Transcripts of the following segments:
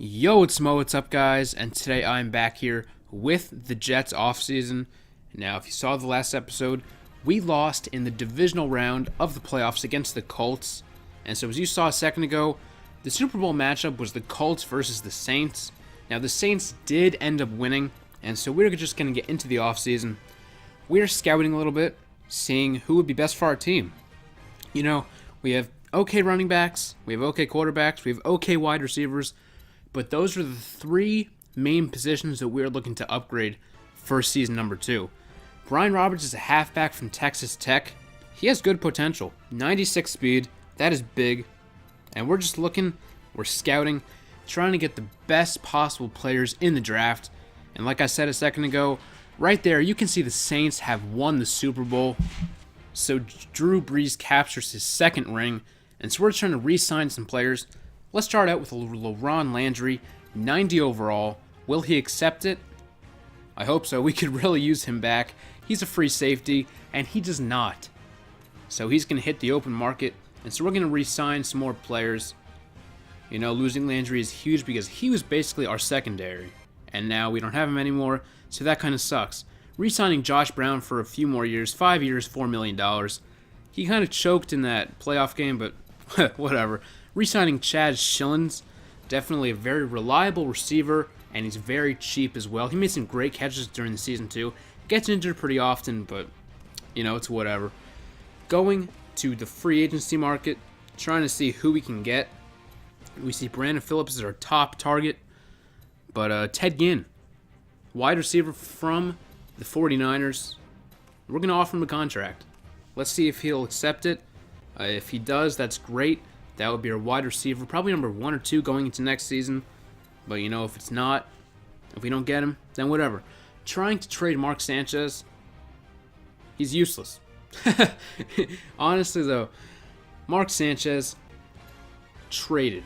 Yo, it's Mo, what's up guys, and today I'm back here with the Jets offseason. Now, if you saw the last episode, we lost in the divisional round of the playoffs against the Colts. And so as you saw a second ago, the Super Bowl matchup was the Colts versus the Saints. Now, the Saints did end up winning, and so we're just going to get into the offseason. We're scouting a little bit, seeing who would be best for our team. You know, we have okay running backs, we have okay quarterbacks, we have okay wide receivers, but those are the three main positions that we're looking to upgrade for season number 2. Brian Roberts is a halfback from Texas Tech. He has good potential. 96 speed, that is big. And we're just looking, we're scouting, trying to get the best possible players in the draft. And like I said a second ago, right there you can see the Saints have won the Super Bowl. So Drew Brees captures his second ring. And so we're trying to re-sign some players. Let's start out with LaRon Landry, 90 overall. Will he accept it? I hope so. We could really use him back. He's a free safety, and he does not. So he's going to hit the open market, and so we're going to re-sign some more players. You know, losing Landry is huge because he was basically our secondary, and now we don't have him anymore, so that kind of sucks. Re-signing Josh Brown for a few more years, 5 years, $4 million. He kind of choked in that playoff game, but whatever. Re-signing Chad Schillens, definitely a very reliable receiver, and he's very cheap as well. He made some great catches during the season too. Gets injured pretty often, but, you know, it's whatever. Going to the free agency market, trying to see who we can get. We see Brandon Phillips as our top target, but Ted Ginn, wide receiver from the 49ers, we're going to offer him a contract. Let's see if he'll accept it. If he does, that's great. That would be our wide receiver, probably number 1 or 2 going into next season. But, you know, if it's not, if we don't get him, then whatever. Trying to trade Mark Sanchez, he's useless. Honestly, though, Mark Sanchez traded.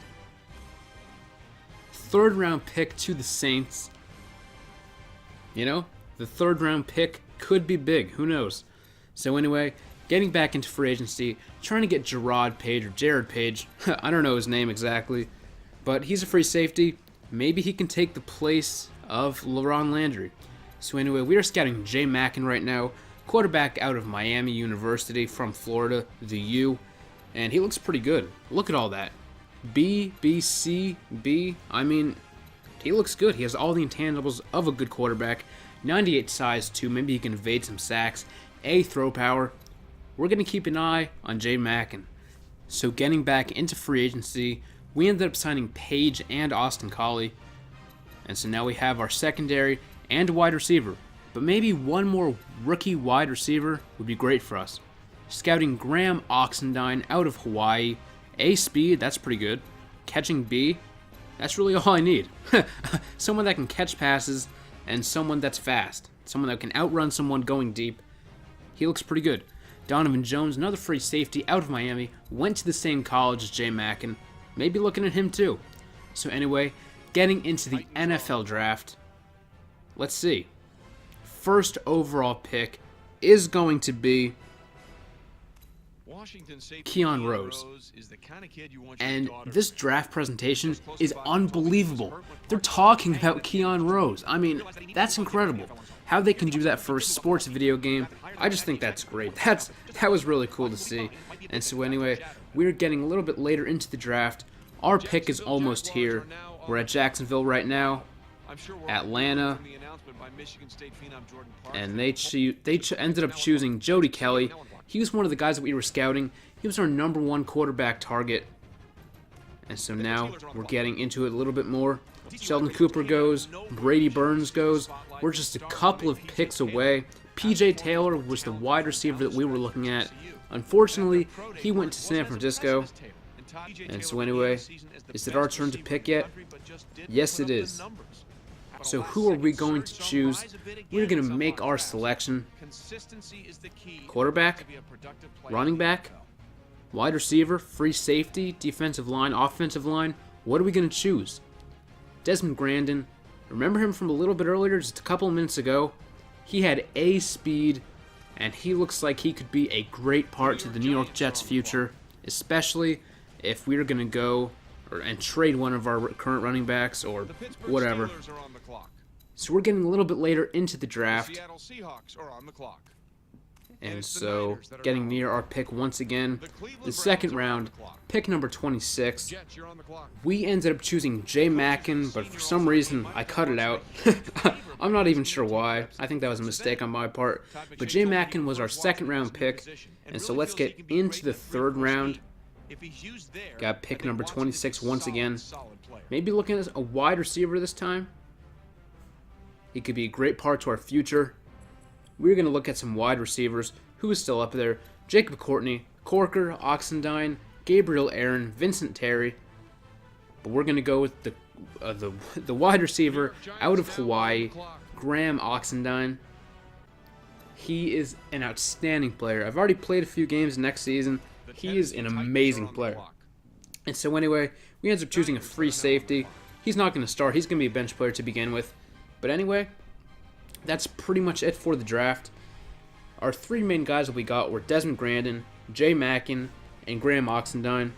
3rd round pick to the Saints. You know, the 3rd round pick could be big. Who knows? So anyway, getting back into free agency, trying to get Jared Page. I don't know his name exactly, but he's a free safety. Maybe he can take the place of LaRon Landry. So anyway, we are scouting Jay Mackin right now, quarterback out of Miami University from Florida, the U, and he looks pretty good. Look at all that. B, C, B. I mean, he looks good. He has all the intangibles of a good quarterback. 98 size too. Maybe he can evade some sacks. A throw power. We're going to keep an eye on Jay Mackin. So getting back into free agency, we ended up signing Page and Austin Collie. And so now we have our secondary and wide receiver. But maybe one more rookie wide receiver would be great for us. Scouting Graham Oxendine out of Hawaii. A speed, that's pretty good. Catching B, that's really all I need. Someone that can catch passes and someone that's fast. Someone that can outrun someone going deep. He looks pretty good. Donovan Jones, another free safety out of Miami, went to the same college as Jay Mackin. Maybe looking at him too. So anyway, getting into the NFL draft. Let's see. First overall pick is going to be Keon Rose. And this draft presentation is unbelievable. They're talking about Keon Rose. I mean, that's incredible. How they can do that for a sports video game, I just think that's great. That was really cool to see. And so anyway, we're getting a little bit later into the draft. Our pick is almost here. We're at Jacksonville right now. Atlanta. And they ended up choosing Jody Kelly. He was one of the guys that we were scouting. He was our number 1 quarterback target. And so now we're getting into it a little bit more. Sheldon Cooper goes. Brady Burns goes. We're just a couple of picks away. P.J. Taylor was the wide receiver that we were looking at. Unfortunately, he went to San Francisco. And so anyway, is it our turn to pick yet? Yes, it is. So who are we going to choose? We're going to make our selection. Quarterback, running back, wide receiver, free safety, defensive line, offensive line. What are we going to choose? Desmond Grandin. Remember him from a little bit earlier, just a couple of minutes ago? He had A speed, and he looks like he could be a great part to the New York Jets' future, especially if we're going to go and trade one of our current running backs or whatever. So we're getting a little bit later into the draft. And so, getting near our pick once again, the second round, pick number 26. We ended up choosing J. Mackin, but for some reason, I cut it out. I'm not even sure why. I think that was a mistake on my part. But J. Mackin was our second round pick, and so let's get into the third round. Got pick number 26 once again. Maybe looking at a wide receiver this time. He could be a great part to our future. We're going to look at some wide receivers. Who is still up there? Jacob Courtney, Corker, Oxendine, Gabriel Aaron, Vincent Terry. But we're going to go with the wide receiver out of Hawaii, Graham Oxendine. He is an outstanding player. I've already played a few games next season. He is an amazing player. And so anyway, we ended up choosing a free safety. He's not going to start. He's going to be a bench player to begin with. But anyway, that's pretty much it for the draft. Our three main guys that we got were Desmond Grandin, Jay Mackin, and Graham Oxendine.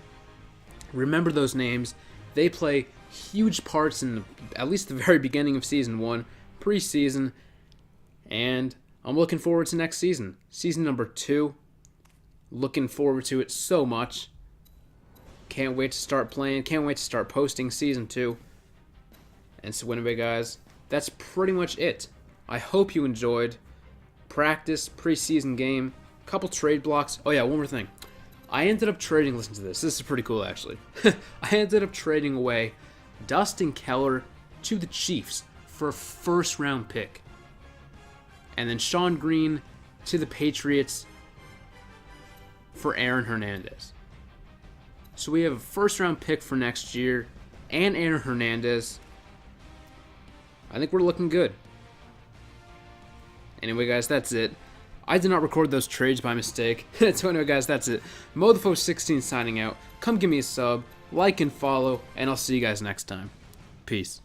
Remember those names. They play huge parts in at least the very beginning of Season 1, preseason, and I'm looking forward to next season. Season number 2. Looking forward to it so much. Can't wait to start playing. Can't wait to start posting Season 2. And so anyway, guys, that's pretty much it. I hope you enjoyed. Practice, preseason game, couple trade blocks. Oh yeah, one more thing. I ended up trading, listen to this. This is pretty cool actually. I ended up trading away Dustin Keller to the Chiefs for a first round pick. And then Sean Green to the Patriots for Aaron Hernandez. So we have a first round pick for next year and Aaron Hernandez. I think we're looking good. Anyway, guys, that's it. I did not record those trades by mistake. So anyway, guys, that's it. MoTheFo16 signing out. Come give me a sub, like and follow, and I'll see you guys next time. Peace.